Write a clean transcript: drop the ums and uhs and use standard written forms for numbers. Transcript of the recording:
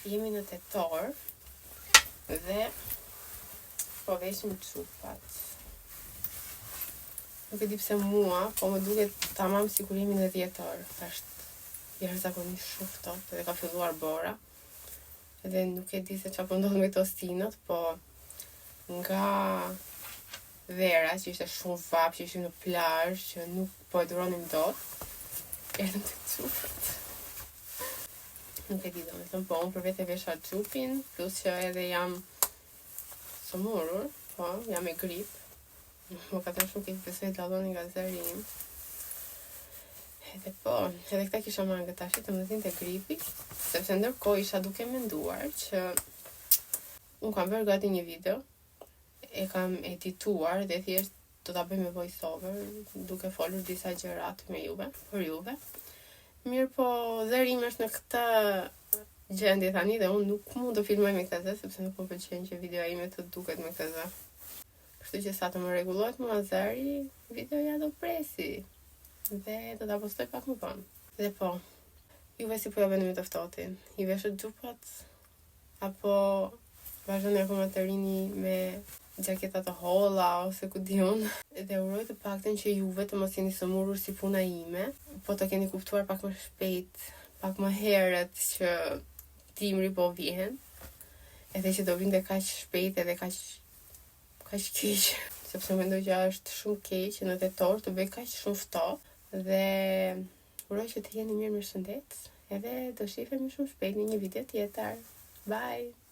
Jemi në tetor dhe po veshim çupat. Nuk e di pse mua, po më duket tamam sikur jemi në dhjetor. Është jashtëzakonisht shumë ftohtë dhe ka filluar bora. Edhe nuk e di se çfarë po ndodh me këto stinët, po nga vera që ishte shumë vap, që ishim në plazh, që nuk po e duronim dot, erdhëm të çupat. Nuk e di domethënë, po unë për vete vesha xhupin, plus që edhe jam sëmurur, po, jam me grip. Më ka thënë shumë keq besoj të dalloni nga zëri im. Edhe po, edhe këta kisha marrë tash të më zinte gripi, sepse ndërkohë isha duke menduar që unë kam bërë gati një video, e kam edituar dhe thjesht do ta bëj me voice over, duke folur disa gjërat me juve, për juve. Mirë po, zëri im është në këtë gjendje tani dhe unë nuk mund të filmoj me këtë zë, sepse nuk më pëlqen që videoja ime të duket me këtë zë. Kështu që sa të më rregullohet mua zëri, videoja do presi. Dhe do ta postoj pak më vonë. Dhe po, juve si po ja bëni me të ftohtin? I veshët xhupat? Apo vazhdoni akoma të rini me gjaketa të holla ose ku di unë? Dhe uroj të paktën që juve të mos jeni sëmurur si puna ime, po të keni kuptuar pak më shpejt, pak më herët që dimri po vjen, edhe që do vinte kaq shpejt edhe kaq keq. Sepse mendoj që është shumë keq në tetor të bëj kaq shumë ftohtë. Dhe uroj që të jeni mirë, mirëshëndet, edhe do shihemi shumë shpejt në një video tjetër. Bye!